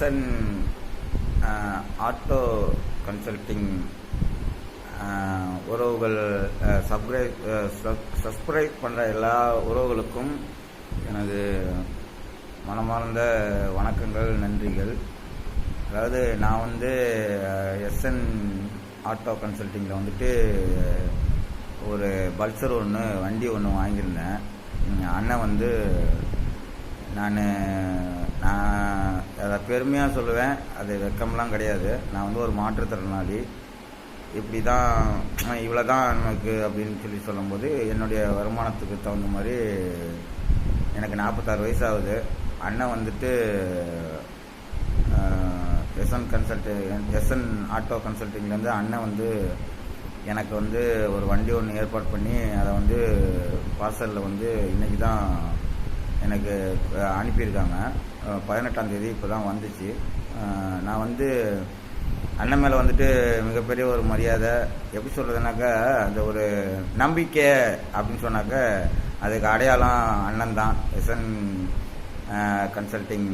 SN auto consulting உறவுகள் subscribe பண்ணுற எல்லா உறவுகளுக்கும் எனது மனமார்ந்த வணக்கங்கள், நன்றிகள். அதாவது நான் வந்து எஸ்என் ஆட்டோ கன்சல்டிங்கில் வந்துட்டு ஒரு பல்சர் வண்டி ஒன்று வாங்கியிருந்தேன். அண்ணன் வந்து நான் அதை பெருமையாக சொல்லுவேன், அது வெக்கம்லாம் கிடையாது. நான் வந்து ஒரு மாற்றுத்திறனாளி, இப்படி தான் இவ்வளோ தான் எனக்கு அப்படின்னு சொல்லும்போது என்னுடைய வருமானத்துக்கு தகுந்த மாதிரி எனக்கு 46 வயசு ஆகுது. அண்ணன் வந்துட்டு எஸ்என் ஆட்டோ கன்சல்டிங்லேருந்து அண்ணன் வந்து எனக்கு வந்து ஒரு வண்டி ஒன்று ஏற்பாடு பண்ணி அதை வந்து பார்சலில் வந்து இன்றைக்கி தான் எனக்கு அனுப்பியிருக்காங்க. 18ஆம் தேதி இப்போ தான் வந்துச்சு. நான் வந்து அண்ணன் மேலே வந்துட்டு மிகப்பெரிய ஒரு மரியாதை, எப்படி சொல்கிறதுனாக்கா அந்த ஒரு நம்பிக்கை அப்படின்னு சொன்னாக்க அதுக்கு அடையாளம் அண்ணன் தான். SN consulting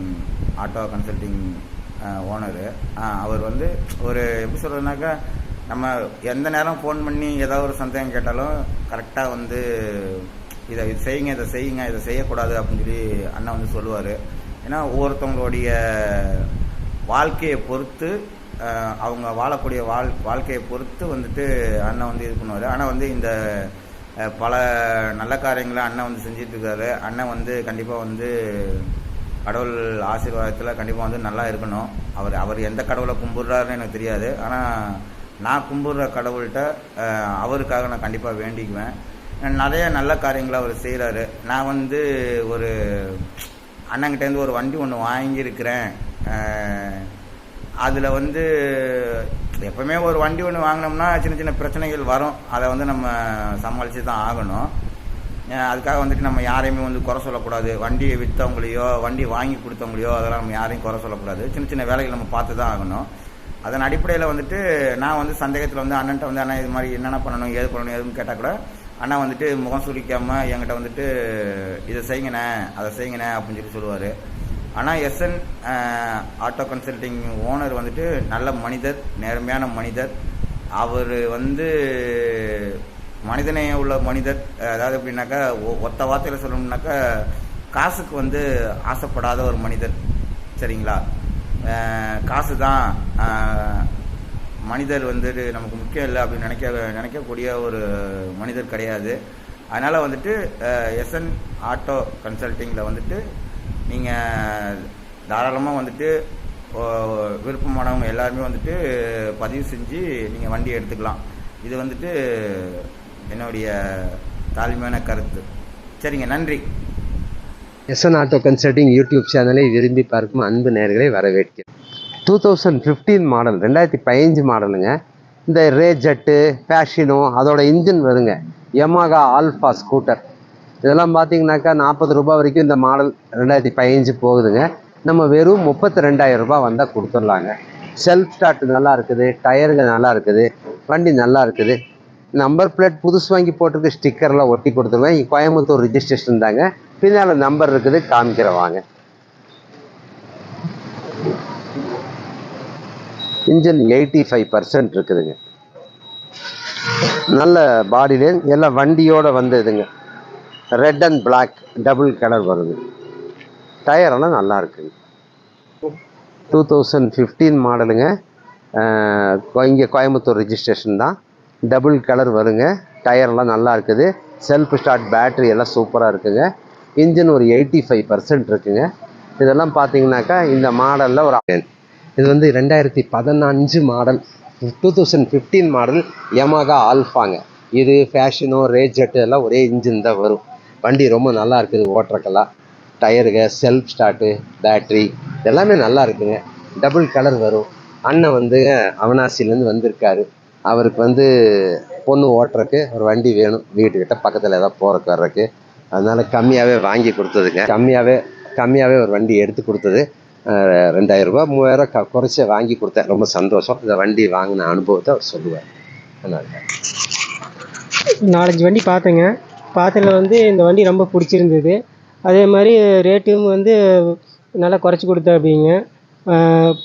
auto consulting owner. அவர் வந்து ஒரு எப்படி சொல்கிறதுனாக்கா நம்ம எந்த நேரம் ஃபோன் பண்ணி ஏதாவது ஒரு சந்தேகம் கேட்டாலும் கரெக்டாக வந்து இதை செய்யுங்க, இதை செய்யுங்க, இதை செய்யக்கூடாது அப்படின்னு சொல்லி அண்ணன் வந்து சொல்லுவார். ஏன்னா ஒவ்வொருத்தவங்களுடைய வாழ்க்கையை பொறுத்து, அவங்க வாழக்கூடிய வாழ்க்கையை பொறுத்து வந்துட்டு அண்ணன் வந்து இது பண்ணுவார். ஆனால் வந்து இந்த பல நல்ல காரியங்களை அண்ணன் வந்து செஞ்சிட்ருக்காரு. அண்ணன் வந்து கண்டிப்பாக வந்து கடவுள் ஆசீர்வாதத்தில் கண்டிப்பாக வந்து நல்லா இருக்கணும். அவர் எந்த கடவுளை கும்பிட்றாருன்னு எனக்கு தெரியாது. ஆனால் நான் கும்பிட்ற கடவுள்கிட்ட அவருக்காக நான் கண்டிப்பாக வேண்டிக்குவேன். நிறைய நல்ல காரியங்களை அவர் செய்கிறாரு. நான் வந்து ஒரு அண்ணங்கிட்டேருந்து ஒரு வண்டி ஒன்று வாங்கியிருக்கிறேன். அதில் வந்து எப்பவுமே ஒரு வண்டி ஒன்று வாங்கினோம்னா சின்ன சின்ன பிரச்சனைகள் வரும். அதை வந்து நம்ம சமாளித்து தான் ஆகணும். அதுக்காக வந்துட்டு நம்ம யாரையுமே வந்து குறை சொல்லக்கூடாது. வண்டியை விற்றவங்களையோ வண்டி வாங்கி கொடுத்தவங்களையோ அதெல்லாம் நம்ம யாரையும் குறை சொல்லக்கூடாது. சின்ன சின்ன வேலைகள் நம்ம பார்த்து தான் ஆகணும். அதன் அடிப்படையில் வந்துட்டு நான் வந்து சந்தேகத்தில் வந்து அண்ணன்ட்ட வந்து அண்ணா இது மாதிரி என்னென்ன பண்ணணும், ஏது பண்ணணும், எதுன்னு கேட்டால் கூட அண்ணா வந்துட்டு முகம் சுளிக்காமல் என்கிட்ட வந்துட்டு இதை செய்யுங்கண்ணே, அதை செய்யுங்கண்ணே அப்படின்னு சொல்லி சொல்லுவார். ஆனால் எஸ்என் ஆட்டோ கன்சல்டிங் ஓனர் வந்துட்டு நல்ல மனிதர், நேர்மையான மனிதர். அவர் வந்து மனிதனையே உள்ள மனிதர். அதாவது எப்படின்னாக்கா ஒத்த வார்த்தையில் சொல்லணும்னாக்கா காசுக்கு வந்து ஆசைப்படாத ஒரு மனிதர். சரிங்களா? காசு தான் மனிதர் வந்துட்டு நமக்கு முக்கியம் இல்லை அப்படின்னு நினைக்கக்கூடிய ஒரு மனிதர் கிடையாது. அதனால் வந்துட்டு எஸ்என் ஆட்டோ கன்சல்டிங்கில் வந்துட்டு நீங்கள் தாராளமாக வந்துட்டு விருப்பமானவங்க எல்லாருமே வந்துட்டு பதிவு செஞ்சு நீங்கள் வண்டி எடுத்துக்கலாம். இது வந்துட்டு என்னுடைய தாழ்மையான கருத்து. சரிங்க, நன்றி. எஸ்என் ஆட்டோ கன்சல்டிங் யூடியூப் சேனலை விரும்பி பார்க்கும் அன்பு நேயர்களை வரவேற்கிறேன். 2015 மாடல், 2015 மாடலுங்க. இந்த ரேஜெட்டு, பேஷினோ அதோட இன்ஜின் வருங்க. Yamaha alpha scooter. இதெல்லாம் பார்த்தீங்கன்னாக்கா 40 ரூபாய் வரைக்கும் இந்த மாடல் 2015 போகுதுங்க. நம்ம வெறும் 32,000 ரூபாய் வந்தால் கொடுத்துடலாங்க. செல்ஃப் ஸ்டார்ட் நல்லா இருக்குது, டயருங்க நல்லா இருக்குது, வண்டி நல்லா இருக்குது. நம்பர் பிளேட் புதுசு வாங்கி போட்டிருக்கு, ஸ்டிக்கர்லாம் ஒட்டி கொடுத்துருவேன். கோயம்புத்தூர் ரிஜிஸ்ட்ரேஷன் தாங்க. பின்னால் நம்பர் இருக்குது, காமிக்கிறவாங்க. இன்ஜின் 85% இருக்குதுங்க. நல்ல பாடியிலே எல்லாம் வண்டியோடு வந்ததுங்க. Red and black double colour வருது. டயரெல்லாம் நல்லா இருக்குங்க. 2015 மாடலுங்க. இங்கே கோயம்புத்தூர் ரிஜிஸ்ட்ரேஷன் தான். டபுள் கலர் வருங்க. டயரெல்லாம் நல்லா இருக்குது. செல்ஃப் ஸ்டார்ட், பேட்ரி எல்லாம் சூப்பராக இருக்குங்க. இன்ஜின் ஒரு 85% இருக்குங்க. இதெல்லாம் பார்த்தீங்கன்னாக்கா இந்த மாடலில் ஒரு இது வந்து 2015 மாடல், 2015 மாடல் யமாகா ஆல்ஃபாங்க. இது ஃபேஷனோ ரேஜெட்டு எல்லாம் ஒரே இன்ஜின் தான் வரும். வண்டி ரொம்ப நல்லா இருக்குது ஓட்டுறக்கெல்லாம். டயருங்க, செல்ஃப் ஸ்டார்ட்டு, பேட்ரி எல்லாமே நல்லா இருக்குங்க. டபுள் கலர் வரும். அண்ணன் வந்து அவனாசிலேருந்து வந்திருக்காரு. அவருக்கு வந்து பொண்ணு ஓட்டுறக்கு ஒரு வண்டி வேணும், வீட்டுக்கிட்ட பக்கத்தில் ஏதாவது போகிறக்கு வர்றதுக்கு. அதனால் கம்மியாகவே வாங்கி கொடுத்ததுங்க. கம்மியாகவே ஒரு வண்டி எடுத்து கொடுத்தது. 2,000 ரூபா 3,000 குறைச்சி வாங்கி கொடுத்தேன். ரொம்ப சந்தோஷம். இந்த வண்டி வாங்கின அனுபவத்தை அவர் சொல்லுவார். அதனால 4-5 வண்டி பார்த்தேங்க. பார்த்ததில் வந்து இந்த வண்டி ரொம்ப பிடிச்சிருந்தது. அதே மாதிரி ரேட்டும் வந்து நல்லா குறைச்சி கொடுத்தா அப்படிங்க.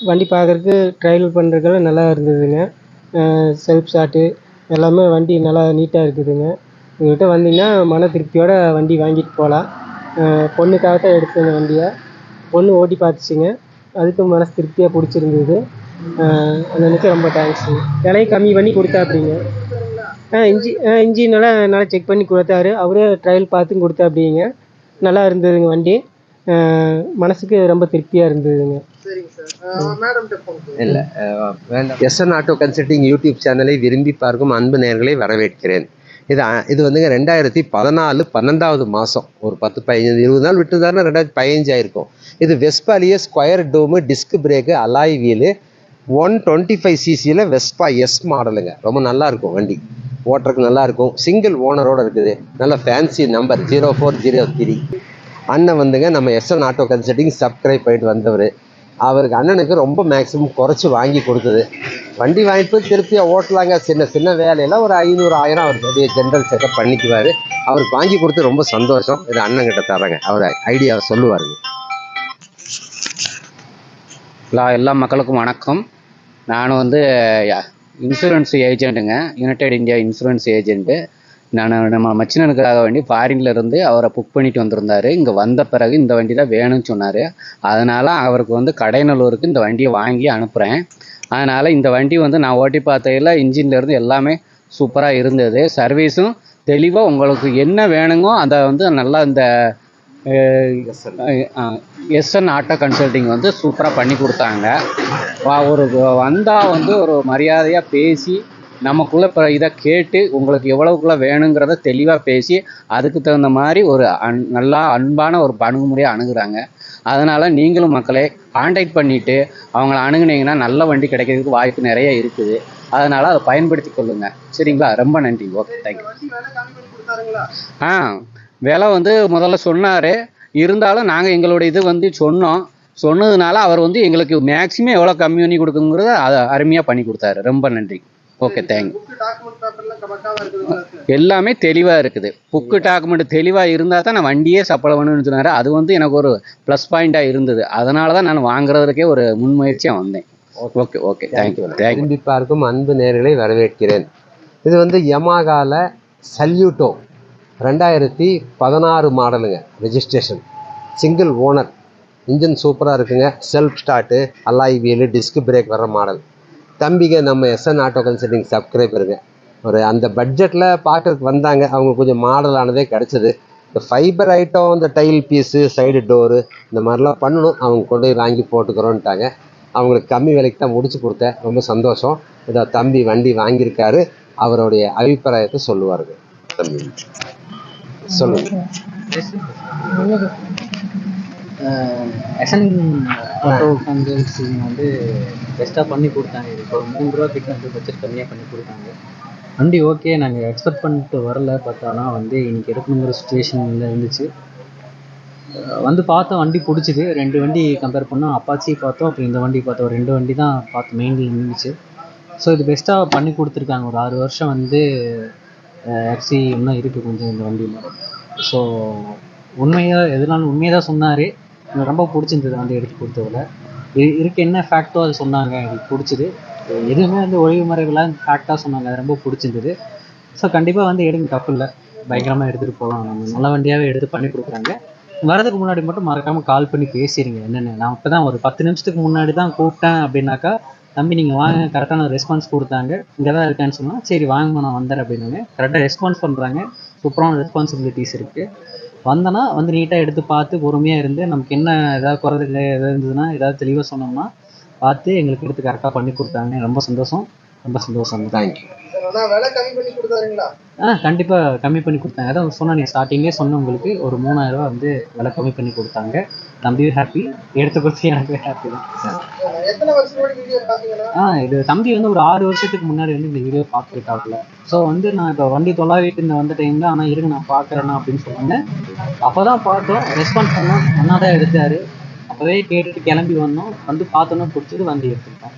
வண்டி பார்க்குறதுக்கு ட்ரையல் பண்ணுறதுக்கெல்லாம் நல்லா இருந்ததுங்க. செல்ஃப் ஸ்டார்ட்டு எல்லாமே வண்டி நல்லா நீட்டாக இருக்குதுங்க. உங்கள்கிட்ட வந்தீங்கன்னா மன திருப்தியோட வண்டி வாங்கிட்டு போகலாம். பொண்ணுக்காக தான் எடுத்தேன் இந்த வண்டியை. பொண்ணு ஓட்டி பார்த்துச்சுங்க. அதுக்கும் மனசு திருப்தியாக பிடிச்சிருந்தது. அண்ணனுக்கு ரொம்ப தேங்க்ஸுங்க. விலையை கம்மி பண்ணி கொடுத்தாப்படிங்க. இன்ஜினெல்லாம் நல்லா செக் பண்ணி கொடுத்தாரு. அவரே ட்ரையல் பார்த்தும் கொடுத்தாப்படிங்க. நல்லா இருந்ததுங்க வண்டி. மனசுக்கு ரொம்ப திருப்தியாக இருந்ததுங்க. இல்லை வேண்டாம். எஸ்என் ஆட்டோ கன்சல்டிங் யூடியூப் சேனலை விரும்பி பார்க்கும் அன்பு நேயர்களை வரவேற்கிறேன். இது வந்துங்க 2014 12வது மாதம் ஒரு 10 15 20 நாள் விட்டுதாருன்னா 2015 ஆயிருக்கும். இது வெஸ்பாலிய square dome disc brake alloy wheel 125cc Vespa S மாடலுங்க. ரொம்ப நல்லா இருக்கும் வண்டி, ஓட்டுறதுக்கு நல்லா இருக்கும். சிங்கிள் ஓனரோட இருக்குது. நல்ல ஃபேன்சி நம்பர் 0403. அண்ணன் வந்துங்க நம்ம எஸ்என் ஆட்டோ கன்சல்டிங் சப்ஸ்கிரைப் பண்ணிட்டு வந்தவர். அவருக்கு அண்ணனுக்கு ரொம்ப மேக்ஸிமம் குறைச்சி வாங்கி கொடுத்தது. வண்டி வாங்கிட்டு போய் திருப்தியாக ஓட்டலாங்க. சின்ன சின்ன வேலையெல்லாம் ஒரு 500 1000 அவர் அப்படியே ஜென்ரல் செட்டப் பண்ணிக்குவார். அவருக்கு வாங்கி கொடுத்து ரொம்ப சந்தோஷம். இது அண்ணன்கிட்ட தரேங்க, அவர் ஐடியாவை சொல்லுவாருங்க. எல்லா மக்களுக்கும் வணக்கம். நான் இன்சூரன்ஸ் ஏஜெண்ட்டுங்க, யுனைடெட் இந்தியா இன்சூரன்ஸ் ஏஜெண்ட்டு. நம்ம மச்சினனுக்காக வேண்டி ஃபாரின்ல இருந்து அவரை புக் பண்ணிட்டு வந்திருந்தாரு. இங்கே வந்த பிறகு இந்த வண்டி தான் வேணும்னு சொன்னார். அதனால் அவருக்கு கடைநல்லூருக்கு இந்த வண்டியை வாங்கி அனுப்புகிறேன். அதனால் இந்த வண்டி நான் ஓட்டி பார்த்ததில் இன்ஜின்லேருந்து எல்லாமே சூப்பராக இருந்தது. சர்வீஸும் தெளிவாக உங்களுக்கு என்ன வேணுங்கோ அதை நல்லா இந்த எஸ்என் ஆட்டோ கன்சல்டிங் சூப்பராக பண்ணி கொடுத்தாங்க. ஒரு வந்தால் ஒரு மரியாதையாக பேசி நமக்குள்ளே இப்போ இதை கேட்டு உங்களுக்கு எவ்வளவுக்குள்ளே வேணுங்கிறத தெளிவாக பேசி அதுக்கு தகுந்த மாதிரி ஒரு நல்லா அன்பான ஒரு அணுகுமுறையாக அணுகுறாங்க. அதனால் நீங்களும் மக்களே கான்டாக்ட் பண்ணிவிட்டு அவங்கள அணுகுனீங்கன்னா நல்ல வண்டி கிடைக்கிறதுக்கு வாய்ப்பு நிறைய இருக்குது. அதனால் அதை பயன்படுத்தி கொள்ளுங்க. சரிங்களா? ரொம்ப நன்றி. Okay, thank you. விலை முதல்ல சொன்னார். இருந்தாலும் நாங்கள் எங்களுடைய இது சொன்னதுனால அவர் எங்களுக்கு மேக்ஸிமம் எவ்வளோ கம்மி பண்ணி கொடுக்குங்கிறத அதை அருமையாக பண்ணி கொடுத்தாரு. ரொம்ப நன்றி. Okay, thank you. எல்லாமே தெளிவாக இருக்குது. புக்கு டாக்குமெண்ட் தெளிவாக இருந்தால் தான் நான் வண்டியே சப்ளை பண்ணணும்னு சொன்னார். அது எனக்கு ஒரு ப்ளஸ் பாயிண்ட்டாக இருந்தது. அதனால தான் நான் வாங்குறதுக்கே ஒரு முன்முயற்சியாக வந்தேன். Okay okay, thank you. விரும்பி பார்க்கும் அன்பு நேயர்களை வரவேற்கிறேன். இது யமாகாவில் சல்யூட்டோ 2016 மாடலுங்க. ரெஜிஸ்ட்ரேஷன், சிங்கிள் ஓனர், இன்ஜின் சூப்பராக இருக்குங்க. Self start, alloy wheel, disc brake வர்ற மாடல். தம்பிங்க நம்ம எஸ்என் ஆட்டோ கன்சல்டிங் சப்ஸ்கிரைபருங்க. ஒரு அந்த பட்ஜெட்டில் பார்க்கறதுக்கு வந்தாங்க. அவங்களுக்கு கொஞ்சம் மாடலானதே கிடச்சிது. இந்த ஃபைபர் ஐட்டம், இந்த டைல் பீஸு, சைடு டோரு இந்த மாதிரிலாம் பண்ணணும். அவங்க கொண்டு போய் வாங்கி போட்டுக்கிறோன்ட்டாங்க. அவங்களுக்கு கம்மி விலைக்கு தான் முடிச்சு கொடுத்தேன். ரொம்ப சந்தோஷம். இதை தம்பி வண்டி வாங்கியிருக்காரு. அவருடைய அபிப்பிராயத்தை சொல்லுவாருங்க. தம்பி சொல்லுங்க. எஸ்என் ஆட்டோ கன்சல்டிங் பெஸ்ட்டாக பண்ணி கொடுத்தாங்க. இப்போ ஒரு 3 ரூபா கிட்ட பட்ஜெட் கம்மியாக பண்ணி கொடுத்தாங்க. வண்டி ஓகே, நாங்கள் எக்ஸ்பெக்ட் பண்ணிட்டு வரல. பட் ஆனால் இன்றைக்கி எடுக்கணுங்கிற சுச்சுவேஷனில் இருந்துச்சு. பார்த்தோம், வண்டி பிடிச்சிது. 2 வண்டி கம்பேர் பண்ணோம். அப்பாச்சி பார்த்தோம், அப்புறம் இந்த வண்டி பார்த்தோம். 2 வண்டி தான் பார்த்து மெயினில் இருந்துச்சு. ஸோ இது பெஸ்ட்டாக பண்ணி கொடுத்துருக்காங்க. ஒரு 6 வருஷம் எஃப்சி இன்னும் இருக்குது கொஞ்சம் இந்த வண்டியில். ஸோ எதுனாலும் உண்மையாக தான் சொன்னார். எனக்கு ரொம்ப பிடிச்சிருந்தது வண்டி எடுத்து கொடுத்ததில். இருக்க என்ன ஃபேக்டோ அது சொன்னாங்க, எனக்கு பிடிச்சிது. எதுவுமே ஒழிவு முறைகளாக ஃபேக்டாக சொன்னாங்க, அது ரொம்ப பிடிச்சிருந்தது. ஸோ கண்டிப்பாக எடுங்க, தப்பு இல்லை. பயங்கரமாக எடுத்துகிட்டு போகலாம். நம்ம நல்ல வண்டியாகவே எடுத்து பண்ணி கொடுக்குறாங்க. வரதுக்கு முன்னாடி மட்டும் மறக்காமல் கால் பண்ணி பேசிடுங்க. என்னென்ன நான் இப்போ தான் ஒரு 10 நிமிஷத்துக்கு முன்னாடி தான் கூப்பிட்டேன் அப்படின்னாக்கா, தம்பி நீங்கள் வாங்க, கரெக்டான ரெஸ்பான்ஸ் கொடுத்தாங்க. இங்கே தான் இருக்கேன்னு சொன்னால் சரி வாங்க நான் வந்துடுறேன் அப்படின்னு கரெக்டாக ரெஸ்பான்ஸ் பண்ணுறாங்க. சூப்பரான ரெஸ்பான்சிபிலிட்டிஸ் இருக்குது. வந்தேன்னா நீட்டாக எடுத்து பார்த்து பொறுமையாக இருந்து நமக்கு என்ன ஏதாவது குறைகள் எதாவது இருந்ததுன்னா ஏதாவது தெளிவாக சொன்னோம்னா பார்த்து எங்களுக்கு எடுத்து கரெக்டாக பண்ணி கொடுத்தாங்க. ரொம்ப சந்தோஷம், ரொம்ப சந்தோஷம். தேங்க்யூ. கண்டிப்பாக கம்மி பண்ணி கொடுத்தாங்க. அதான் சொன்னேன், ஸ்டார்டிங்கே சொன்ன உங்களுக்கு ஒரு 3000 ரூபா விலை கம்மி பண்ணி கொடுத்தாங்க. தம்பியும் ஹாப்பி, எடுத்து கொடுத்து எனக்கு ஹாப்பி தான். இது தம்பி ஒரு 6 வருஷத்துக்கு முன்னாடி இந்த வீடியோ பார்த்துக்கிட்டாப்புல. ஸோ நான் இப்போ வண்டி தொலைவிட்டு வந்த டைமில் ஆனால் இருங்க நான் பார்க்குறேன்னா அப்படின்னு சொன்னேன். அப்போ தான் பார்த்தோம், ரெஸ்பான்ஸ் பண்ணோம், அண்ணா தான் எடுத்தார். அப்போவே கேட்டுட்டு கிளம்பி வந்தோம். பார்த்தோன்னா பிடிச்சிட்டு வண்டி எடுத்துக்கிட்டோம்.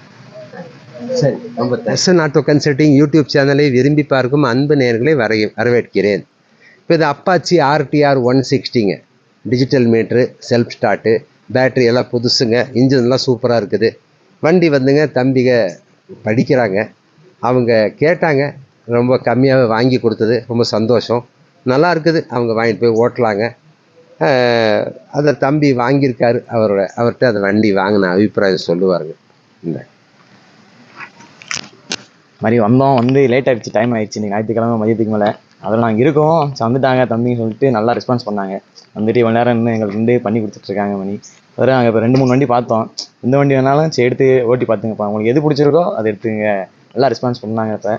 சரி, ரொம்ப எஸ்என் ஆட்டோ கன்சல்டிங் யூடியூப் சேனலை விரும்பி பார்க்கும் அன்பு நேயர்களை வரவேற்கிறேன். இப்போ இது அப்பாச்சி RTR 160ங்க. Digital meter, self start, battery எல்லாம் புதுசுங்க, இன்ஜின்லாம் சூப்பராக இருக்குது. வண்டி வந்துங்க தம்பிங்க படிக்கிறாங்க, அவங்க கேட்டாங்க, ரொம்ப கம்மியாகவே வாங்கி கொடுத்தது ரொம்ப சந்தோஷம். நல்லா இருக்குது, அவங்க வாங்கிட்டு போய் ஓட்டலாங்க. அதை தம்பி வாங்கியிருக்காரு, அவர்கிட்ட அந்த வண்டி வாங்கின அபிப்பிராயம் சொல்லுவாருங்க. இந்த மாதிரி வந்தோம், வந்து லேட் ஆகிடுச்சு, டைம் ஆகிடுச்சு, இன்றைக்கி ஞாயிற்றுக்கிழமை மதியத்துக்கு மேலே. அதில் நாங்கள் இருக்கோம், வந்துட்டாங்க தம்பின்னு சொல்லிட்டு நல்லா ரெஸ்பான்ஸ் பண்ணாங்க. வந்துட்டு இவ்வளோ நேரம் இன்னும் எங்களுக்கு வந்து பண்ணி கொடுத்துட்ருக்காங்க மணி. வேறு நாங்கள் இப்போ 2-3 வண்டி பார்த்தோம். இந்த வண்டி வேணாலும் சரி எடுத்து ஓட்டி பார்த்துங்கப்பா, உங்களுக்கு எது பிடிச்சிருக்கோ அதை எடுத்துங்க. நல்லா ரெஸ்பான்ஸ் பண்ணாங்க. இப்போ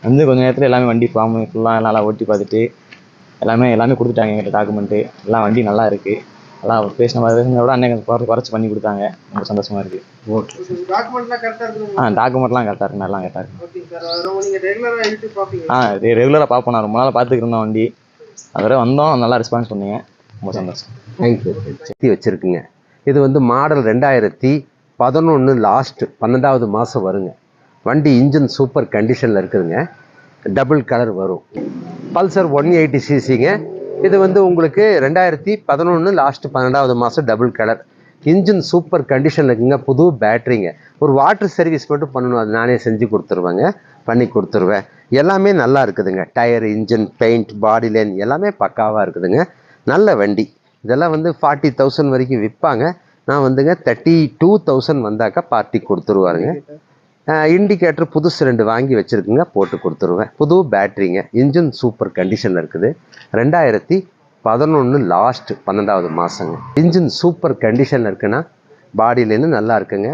வந்து கொஞ்சம் நேரத்தில் எல்லாமே வண்டி ஃபார்மு ஃபுல்லாக நல்லா ஓட்டி பார்த்துட்டு எல்லாமே கொடுத்துட்டாங்க எங்கிட்ட டாக்குமெண்ட்டு. எல்லாம் வண்டி நல்லா இருக்குது. எல்லாம் பேசின விட அன்னைக்கு குறைச்சி பண்ணி கொடுத்தாங்க. ரொம்ப சந்தோஷமாக இருக்குது. ஓகே, டாக்குமெண்ட்லாம் கரெக்டாக இருக்குது. டாக்குமெண்ட்லாம் கரெக்டாக இருக்குது, நல்லா கரெக்டாக இருக்குது. ரெகுலராக பார்ப்போம். நான் ரொம்ப நாள் பார்த்துக்கிட்டு இருந்தோம் வண்டி. அதோட வந்தோம், நல்லா ரெஸ்பான்ஸ் பண்ணீங்க, ரொம்ப சந்தோஷம். தேங்க்யூ. சக்தி வச்சுருக்குங்க. இது வந்து மாடல் 2011 லாஸ்ட்டு 12வது மாதம் வருங்க. வண்டி இன்ஜின் சூப்பர் கண்டிஷனில் இருக்குதுங்க. டபுள் கலர் வரும். பல்சர் 180 சிசிங்க. இது வந்து உங்களுக்கு 2011 லாஸ்ட்டு 12வது மாதம் டபுள் கலர். இன்ஜின் சூப்பர் கண்டிஷனில் இருக்குங்க. புது பேட்ரிங்க. ஒரு வாட்டர் சர்வீஸ் மட்டும் பண்ணணும், அது நானே செஞ்சு கொடுத்துருவேங்க, பண்ணி கொடுத்துருவேன். எல்லாமே நல்லா இருக்குதுங்க. Tyre, engine, paint, body line எல்லாமே பக்காவாக இருக்குதுங்க. நல்ல வண்டி. இதெல்லாம் வந்து 40,000 வரைக்கும் விற்பாங்க. நான் வந்துங்க 32,000 வந்தாக்கா பார்ட்டி கொடுத்துருவாருங்க. இண்டிகேட்டர் புதுசு 2 வாங்கி வச்சுருக்குங்க, போட்டு கொடுத்துருவேன். புது பேட்ரிங்க. இன்ஜின் சூப்பர் கண்டிஷனில் இருக்குது. 2011 லாஸ்ட்டு 12வது மாதங்க. இன்ஜின் சூப்பர் கண்டிஷனில் இருக்குன்னா பாடியிலேருந்து நல்லா இருக்குங்க.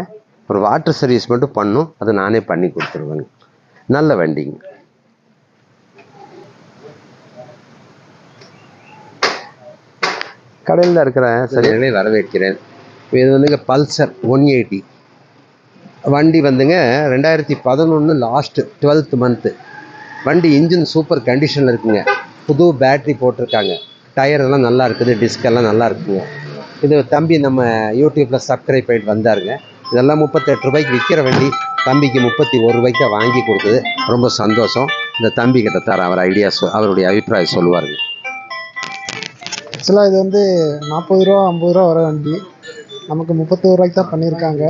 ஒரு வாட்டர் சர்வீஸ் மட்டும் பண்ணும், அதை நானே பண்ணி கொடுத்துருவேங்க. நல்ல வண்டிங்க. கடையில் இருக்கிறேன், சரியானே வரவேற்கிறேன். இது வந்துங்க பல்சர் 180 வண்டி வந்துங்க 2011 லாஸ்ட்டு 12th மந்த்து. வண்டி இன்ஜின் சூப்பர் கண்டிஷனில் இருக்குங்க. புது பேட்ரி போட்டிருக்காங்க. டயர் எல்லாம் நல்லா இருக்குது, டிஸ்கெல்லாம் நல்லா இருக்குங்க. இது தம்பி நம்ம யூடியூப்பில் சப்ஸ்கிரைப் பண்ணிட்டு வந்தாருங்க. இதெல்லாம் 38 ரூபாய்க்கு விற்கிற வண்டி, தம்பிக்கு 31 ரூபாய்க்கு தான் வாங்கி கொடுத்தது. ரொம்ப சந்தோஷம். இந்த தம்பி கிட்ட தர அவர் அவருடைய அபிப்பிராயம் சொல்லுவாருங்க. ஆக்சுவலாக இது வந்து 40 ரூபா 50 ரூபா வர வண்டி, நமக்கு 31 ரூபாய்க்கு தான் பண்ணியிருக்காங்க.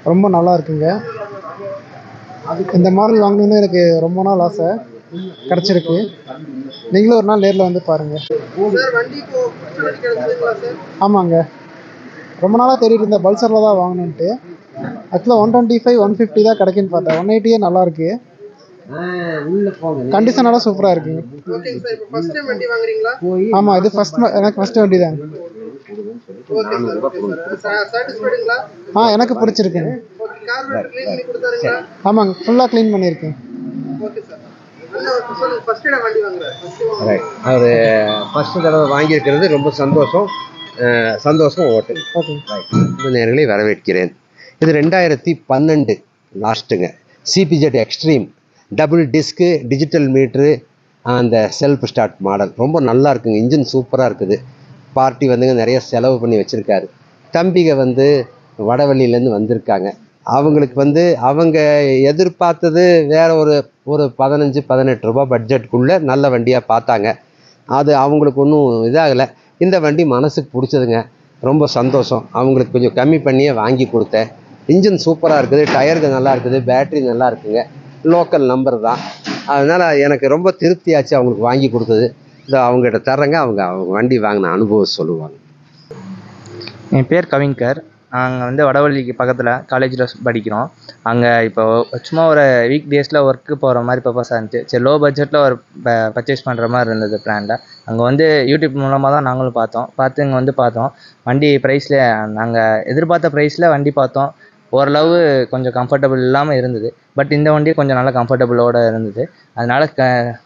ரொம்ப நல்லா இருக்குங்க. இந்த மாடல் வாங்கணுன்னு எனக்கு ரொம்ப நாள் ஆசை, கிடச்சிருக்கு. நீங்களும் ஒரு நாள் நேரில் வந்து பாருங்கள். ஆமாங்க, ரொம்ப நாளாக தேடிட்டு இருந்த பல்சரில் தான் வாங்கணுன்ட்டு. ஆக்சுவலாக 125 150 தான் கிடைக்குன்னு பார்த்தேன். 180 நல்லாயிருக்கு, கண்டிஷனெல்லாம் சூப்பராக இருக்குங்க. ஆமாம், இது எனக்கு ஃபஸ்ட்டு வண்டி தான். எனக்கு பிடிச்சிருக்குங்க. ஆமாங்க, ஃபுல்லாக க்ளீன் பண்ணியிருக்கேன். அவர் ஃபஸ்ட்டு தடவை வாங்கியிருக்கிறது ரொம்ப சந்தோஷம். ஓட்டு. இந்த நேரங்களை வரவேற்கிறேன். இது 2012 லாஸ்ட்டுங்க. சிபிஜெட் extreme double disc, digital meter, அந்த செல்ஃப் ஸ்டார்ட் மாடல். ரொம்ப நல்லா இருக்குங்க. இன்ஜின் சூப்பராக இருக்குது. பார்ட்டி வந்துங்க நிறைய செலவு பண்ணி வச்சுருக்காரு. தம்பிங்க வந்து வடவள்ளியிலேருந்து வந்திருக்காங்க. அவங்களுக்கு வந்து அவங்க எதிர்பார்த்தது வேறு ஒரு 15-18 ரூபா பட்ஜெட்டுக்குள்ளே நல்ல வண்டியாக பார்த்தாங்க. அது அவங்களுக்கு ஒன்றும் இதாகலை. இந்த வண்டி மனசுக்கு பிடிச்சதுங்க, ரொம்ப சந்தோஷம். அவங்களுக்கு கொஞ்சம் கம்மி பண்ணியே வாங்கி கொடுத்தேன். இன்ஜின் சூப்பராக இருக்குது, டயருக்கு நல்லா இருக்குது, பேட்ரி நல்லா இருக்குங்க. லோக்கல் நம்பர் தான், அதனால் எனக்கு ரொம்ப திருப்தியாச்சு அவங்களுக்கு வாங்கி கொடுத்தது. இதை அவங்ககிட்ட தர்றேங்க, அவங்க வண்டி வாங்கின அனுபவம் சொல்லுவாங்க. என் பேர் கவின்கர். நாங்கள் வந்து வடவள்ளிக்கு பக்கத்தில் காலேஜில் படிக்கிறோம். அங்கே இப்போ சும்மா ஒரு வீக் டேஸில் ஒர்க்கு போகிற மாதிரி பர்பஸாக இருந்துச்சு. சரி, லோ பட்ஜெட்டில் ஒரு பர்ச்சேஸ் பண்ணுற மாதிரி இருந்தது பிளானில். அங்கே வந்து யூடியூப் மூலமாக தான் நாங்களும் பார்த்து இங்கே வந்து பார்த்தோம். வண்டி ப்ரைஸில் நாங்கள் எதிர்பார்த்த ப்ரைஸில் வண்டி பார்த்தோம். ஓரளவு கொஞ்சம் கம்ஃபர்டபுள் இல்லாமல் இருந்தது. பட் இந்த வண்டி கொஞ்சம் நல்லா கம்ஃபர்டபுளோடு இருந்தது. அதனால்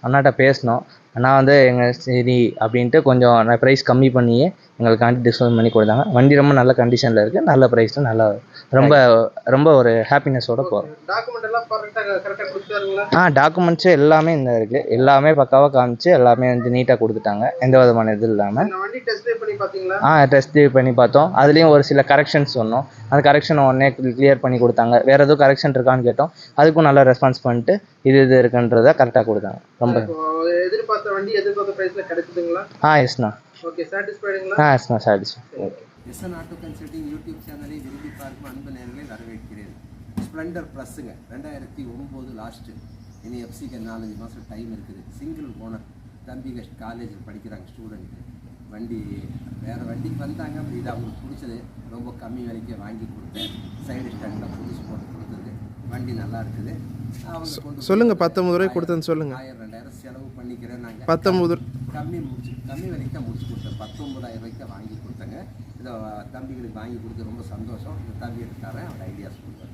அண்ணாட்ட பேசினோம். அண்ணா வந்து சரி அப்படின்ட்டு கொஞ்சம் ப்ரைஸ் கம்மி பண்ணியே எங்களுக்காண்டி டிஸ்கவுண்ட் பண்ணி கொடுத்தாங்க. வண்டி ரொம்ப நல்ல கண்டிஷனில் இருக்குது, நல்ல ப்ரைஸில் நல்லா ரொம்ப ரொம்ப ஒரு ஹாப்பினஸோடு போகிறோம். டாக்குமெண்ட்ஸு எல்லாமே இந்த இருக்குது. எல்லாமே பக்காவாக காமிச்சு எல்லாமே வந்து நீட்டாக கொடுத்துட்டாங்க, எந்த விதமான இது இல்லாமல். டெஸ்ட் ட்ரைவ் பண்ணி பார்த்தோம். அதுலேயும் ஒரு சில கரெக்ஷன்ஸ் சொன்னோம். அந்த கரெக்ஷனை உடனே கிளியர் பண்ணி கொடுத்தாங்க. வேறு எதுவும் கரெக்ஷன் இருக்கான்னு கேட்டோம், அதுக்கும் நல்லா ரெஸ்பான்ஸ் பண்ணிட்டு இது இருக்குன்றதை கரெக்டாக கொடுத்தாங்க. ரொம்ப எதிர்பார்த்த வண்டி எதிர்பார்த்த பிரைஸ்ல கிடைக்குதுங்களா? எஸ்ண்ணா. ஓகே, சாட்டிஸ்ஃபைடுங்களா? எஸ்ண்ணா, satisfy. Okay. SN auto consulting YouTube சேனலை விரும்பி பார்க்கும் அன்பு நேயர்களை வரவேற்கிறேன். ஸ்ப்ளெண்டர் ப்ளஸ்ஸுங்க 2009 லாஸ்ட்டு. இனி எஃப்சிக்கு 4-5 மாதம் டைம் இருக்குது. சிங்கிள் ஓனர், தம்பிங்க காலேஜில் படிக்கிறாங்க ஸ்டூடெண்ட்டு. வண்டி வேறு வண்டிக்கு வந்தாங்க, அப்படி இது அவங்களுக்கு பிடிச்சது. ரொம்ப கம்மி விலைக்கே வாங்கி கொடுத்தேன். சைடு ஸ்டாண்டில் புதுசு போட்டு கொடுத்தது. வண்டி நல்லா இருக்குது. அவங்க கொண்டு சொல்லுங்கள், 19 ரூபாய் கொடுத்தேன்னு சொல்லுங்கள். 1000-2000 செலவு பண்ணிக்கிறேன். நாங்கள் 19 கம்மி விலைக்கு தான் முடிச்சு கொடுத்தேன். 19,000 ரூபாய்க்கு தான் வாங்கி கொடுத்தேங்க. இதை தம்பிகளுக்கு வாங்கி கொடுத்து ரொம்ப சந்தோஷம். இந்த தம்பி எடுத்தாரேன், அவர் ஐடியாஸ் கொடுத்தாரு.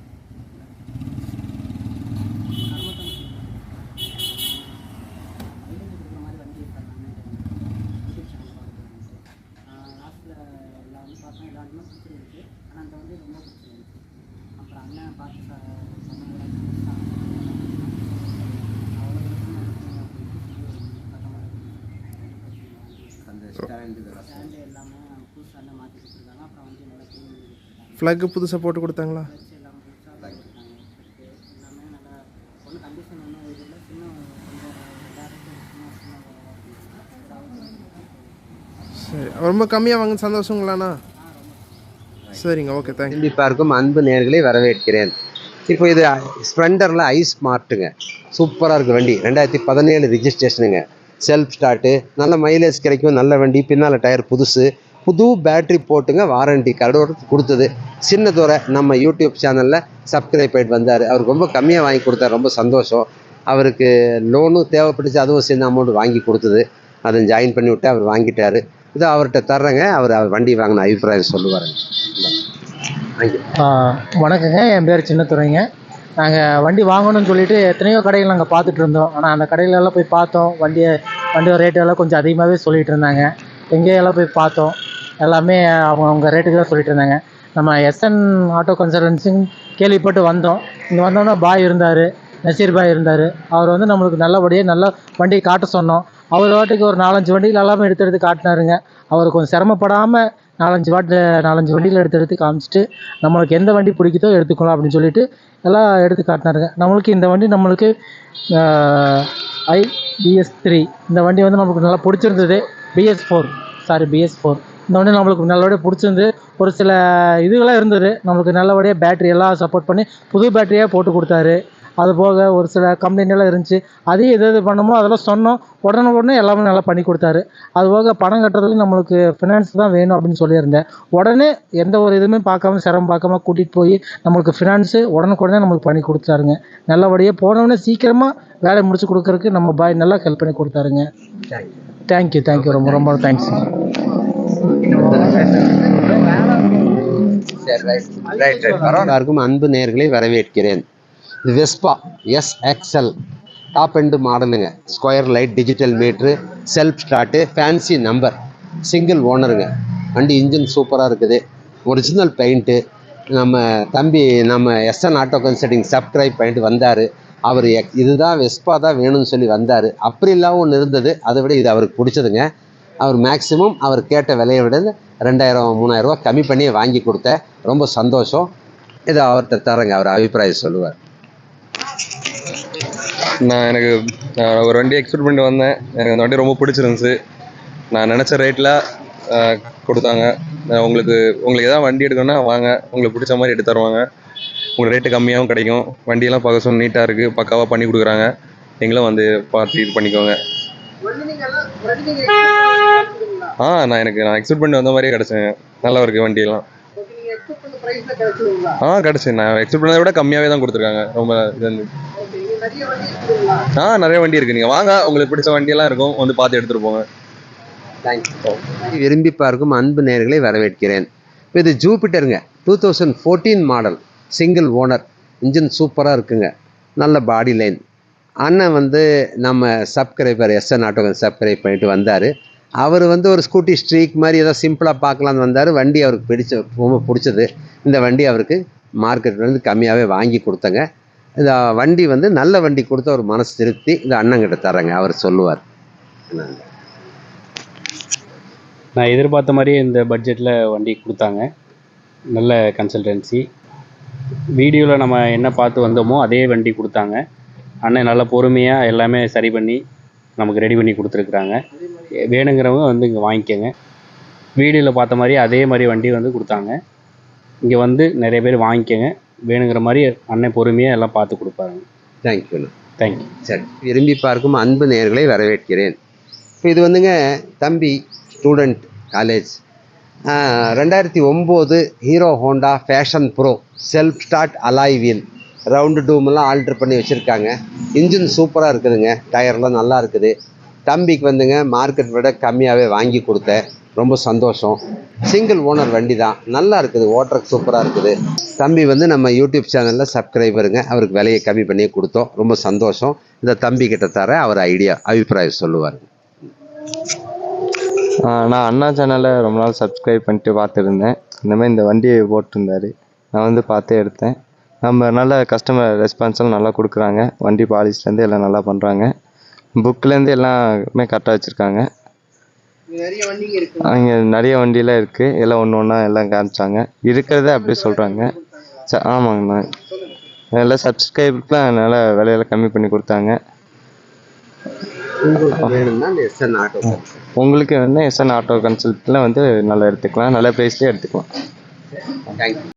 ஃப்ளக்கு புதுசாக போட்டு கொடுத்தாங்களா? சரி, ரொம்ப கம்மியாக வாங்க சந்தோஷங்களாண்ணா? சரிங்க, ஓகே, தேங்க்யூ. விரும்பி பார்க்கும் அன்பு நேயர்களை வரவேற்கிறேன். இப்போ இது ஸ்ப்ளெண்டரில் ஐஸ் மார்ட்டுங்க. சூப்பராக இருக்குது வண்டி. 2017 ரிஜிஸ்ட்ரேஷனுங்க. செல்ஃப் ஸ்டார்ட்டு, நல்ல மைலேஜ் கிடைக்கும், நல்ல வண்டி. பின்னால் டயர் புதுசு, புது பேட்ரி போட்டுங்க. வாரண்டி கடோடு கொடுத்தது. சின்னதுரை நம்ம யூடியூப் சேனலில் சப்ஸ்கிரைப் பண்ணிட்டு வந்தார். அவருக்கு ரொம்ப கம்மியாக வாங்கி கொடுத்தாரு, ரொம்ப சந்தோஷம். அவருக்கு லோனும் தேவைப்பட்டுச்சு, அதுவும் சேர்ந்து அமௌண்ட் வாங்கி கொடுத்தது. அதை ஜாயின் பண்ணி விட்டு அவர் வாங்கிட்டார். இது அவர்கிட்ட தர்றேங்க. அவர் வண்டி வாங்கின அபிப்பிராயம் சொல்லுவாருங்க. வணக்கங்க, என் பேர் சின்னத்துறைங்க. நாங்கள் வண்டி வாங்கணும்னு சொல்லிட்டு எத்தனையோ கடைகள் நாங்கள் பார்த்துட்டு இருந்தோம். ஆனால் அந்த கடையிலெல்லாம் போய் பார்த்தோம், வண்டியோட ரேட்டெல்லாம் கொஞ்சம் அதிகமாகவே சொல்லிகிட்டு இருந்தாங்க. எங்கேயெல்லாம் போய் பார்த்தோம், எல்லாமே அவங்க ரேட்டுக்கு தான் சொல்லிட்டு இருந்தாங்க. நம்ம எஸ்என் ஆட்டோ கன்சல்டன்சின்னு கேள்விப்பட்டு வந்தோம். இங்கே வந்தோன்னா பாய் இருந்தார், நசீர் பாய் இருந்தார். அவர் வந்து நம்மளுக்கு நல்லபடியாக நல்ல வண்டியை காட்ட சொன்னோம். அவர் வாட்டுக்கு ஒரு 4-5 வண்டிகள் எல்லாமே எடுத்து காட்டினாருங்க. அவர் கொஞ்சம் சிரமப்படாமல் 4-5 வண்டியில் எடுத்து காமிச்சிட்டு நம்மளுக்கு எந்த வண்டி பிடிக்குதோ எடுத்துக்கலாம் அப்படின்னு சொல்லிட்டு எல்லாம் எடுத்து காட்டினாருங்க. நம்மளுக்கு இந்த வண்டி நம்மளுக்கு BS3 இந்த வண்டி வந்து நம்மளுக்கு நல்லா பிடிச்சிருந்தது. BS4 இந்த வண்டி நம்மளுக்கு நல்லபடியாக பிடிச்சிருந்து. ஒரு சில இதுகளாக இருந்தது, நம்மளுக்கு நல்லபடியாக பேட்ரி எல்லாம் சப்போர்ட் பண்ணி புது பேட்டரியாக போட்டு கொடுத்தாரு. அது போக ஒரு சில கம்ப்ளைண்ட்லாம் இருந்துச்சு, அதையும் எது பண்ணணுமோ அதெல்லாம் சொன்னோம். உடனே எல்லாமே நல்லா பண்ணி கொடுத்தாரு. அது போக பணம் கட்டுறதுக்கு நம்மளுக்கு ஃபினான்ஸ் தான் வேணும் அப்படின்னு சொல்லியிருந்தேன். உடனே எந்த ஒரு இதுவுமே பார்க்காம சிரமம் பார்க்காம கூட்டிகிட்டு போய் நம்மளுக்கு ஃபினான்ஸு உடனுக்குடனே நம்மளுக்கு பண்ணி கொடுத்தாருங்க. நல்லபடியாக போனவுடனே சீக்கிரமாக வேலையை முடிச்சு கொடுக்குறதுக்கு நம்ம பாய் நல்லா ஹெல்ப் பண்ணி கொடுத்தாருங்க. தேங்க்யூ, ரொம்ப தேங்க்ஸ். எல்லாருக்கும் அன்பு நேயர்களை வரவேற்கிறேன். இது வெஸ்பா SXL டாப் எண்டு மாடலுங்க. Square light, digital meter, self start, fancy number, single ஓனருங்க. வண்டி இன்ஜின் சூப்பராக இருக்குது. Original paint. நம்ம தம்பி நம்ம எஸ்என் ஆட்டோ கன்சல்டிங் சப்ஸ்கிரைப் பண்ணிட்டு வந்தார். அவர் இதுதான் வெஸ்பா தான் வேணும்னு சொல்லி வந்தார். அப்படி இல்லாமல் ஒன்று இருந்தது, அதை விட இது அவருக்கு பிடிச்சதுங்க. அவர் மேக்ஸிமம் அவர் கேட்ட விலையை விட 2000-3000 ரூபா கம்மி பண்ணி வாங்கி கொடுத்தேன். ரொம்ப சந்தோஷம். இதை அவர்கிட்ட தரேங்க, அவர் அபிப்பிராயம் சொல்லுவார். எனக்கு ஒரு வண்டி எக்ஸ்பெக்ட் பண்ணிட்டு வந்தேன். எனக்கு அந்த வண்டி ரொம்ப பிடிச்சிருந்துச்சு. நான் நினச்ச ரேட்டில் கொடுத்தாங்க. உங்களுக்கு எதாவது வண்டி எடுக்கணும்னா வாங்க, உங்களுக்கு பிடிச்ச மாதிரி எடுத்து தருவாங்க. உங்களுக்கு ரேட்டு கம்மியாகவும் கிடைக்கும். வண்டியெல்லாம் பார்க்க நீட்டாக இருக்குது, பக்காவாக பண்ணி கொடுக்குறாங்க. நீங்களும் வந்து பார்த்து இது பண்ணிக்கோங்க. நான் எக்ஸ்பெக்ட் பண்ணி வந்த மாதிரியே கிடச்சேங்க. நல்லா இருக்குது வண்டியெல்லாம். கிடச்சி நான் எக்ஸ்பெக்ட் பண்ணதை விட கம்மியாகவே தான் கொடுத்துருக்காங்க. ரொம்ப இது நிறைய வண்டி இருக்குது. நீங்கள் வாங்க, உங்களுக்கு பிடிச்ச வண்டியெல்லாம் இருக்கும், வந்து பார்த்து எடுத்துகிட்டு போங்க. தேங்க்யூ. விரும்பி பார்க்கும் அன்பு நேயர்களை வரவேற்கிறேன். இப்போ இது ஜூபிட்டருங்க. 2014 மாடல், சிங்கிள் ஓனர். இன்ஜின் சூப்பராக இருக்குங்க, நல்ல பாடி லைன். அண்ணன் வந்து நம்ம சப்ஸ்கிரைபர் எஸ்என் ஆட்டோ சப்ஸ்கிரைப் பண்ணிட்டு வந்தார். அவர் வந்து ஒரு ஸ்கூட்டி ஸ்ட்ரீக் மாதிரி ஏதோ சிம்பிளாக பார்க்கலான்னு வந்தார். வண்டி அவருக்கு ரொம்ப பிடிச்சது. இந்த வண்டி அவருக்கு மார்க்கெட்லேருந்து கம்மியாகவே வாங்கி கொடுத்தங்க. இந்த வண்டி வந்து நல்ல வண்டி கொடுத்த ஒரு மனசு திருப்தி. இந்த அண்ணங்கிட்ட தரேங்க, அவர் சொல்லுவார். நான் எதிர்பார்த்த மாதிரியே இந்த பட்ஜெட்டில் வண்டி கொடுத்தாங்க. நல்ல கன்சல்டன்சி. வீடியோவில் நம்ம என்ன பார்த்து வந்தோமோ அதே வண்டி கொடுத்தாங்க. அண்ணன் நல்லா பொறுமையாக எல்லாமே சரி பண்ணி நமக்கு ரெடி பண்ணி கொடுத்துருக்குறாங்க. வேணுங்கிறவங்க வந்து இங்கே வாங்கிக்கோங்க. வீடியோவில் பார்த்த மாதிரி அதே மாதிரி வண்டி வந்து கொடுத்தாங்க. இங்கே வந்து நிறைய பேர் வாங்கிக்கோங்க. வேணுங்கிற மாதிரி அண்ணன் பொறுமையாக எல்லாம் பார்த்து கொடுப்பாருங்க. தேங்க்யூண்ணா. தேங்க்யூ. சரி, விரும்பி பார்க்கும் அன்பு நேயர்களை வரவேற்கிறேன். இப்போ இது வந்துங்க தம்பி student college 2009 Hero Honda Passion Pro self start alloy wheel round டூமெல்லாம் ஆல்ட்ரு பண்ணி வச்சுருக்காங்க. இன்ஜின் சூப்பராக இருக்குதுங்க. டயர்லாம் நல்லா இருக்குது. தம்பிக்கு வந்துங்க மார்க்கெட் விட கம்மியாகவே வாங்கி கொடுத்தேன். ரொம்ப சந்தோஷம். சிங்கிள் ஓனர் வண்டி தான், நல்லா இருக்குது, ஓட்டுறக்கு சூப்பராக இருக்குது. தம்பி வந்து நம்ம யூடியூப் சேனலில் சப்ஸ்கிரைபருங்க, அவருக்கு விலையை கம்மி பண்ணி கொடுத்தோம். ரொம்ப சந்தோஷம். இந்த தம்பி கிட்ட தர அவர் அபிப்பிராயம் சொல்லுவார். நான் அண்ணா சேனலை ரொம்ப நாள் சப்ஸ்கிரைப் பண்ணிட்டு பார்த்துருந்தேன். இந்தமாதிரி இந்த வண்டியை போட்டிருந்தாரு, நான் வந்து பார்த்தே எடுத்தேன். நம்ம நல்ல கஸ்டமர் ரெஸ்பான்ஸும் நல்லா கொடுக்குறாங்க. வண்டி பாலிஷ்லேருந்து எல்லாம் நல்லா பண்ணுறாங்க. புக்லேருந்து எல்லாமே கரெக்டாக வச்சுருக்காங்க. அங்கே நிறைய வண்டியெலாம் இருக்குது. எல்லாம் ஒன்று ஒன்றா எல்லாம் காமிச்சாங்க. இருக்கிறத அப்படியே சொல்கிறாங்க. ஆமாங்கண்ணா, எல்லாம் சப்ஸ்கிரைபருக்குலாம் நல்லா விலையெல்லாம் கம்மி பண்ணி கொடுத்தாங்க. உங்களுக்கு வேணும்னா எஸ்என் ஆட்டோ கன்சல்ட்டில் வந்து நல்லா எடுத்துக்கலாம். நல்ல ப்ரைஸ்லேயே எடுத்துக்கலாம். தேங்க்யூ.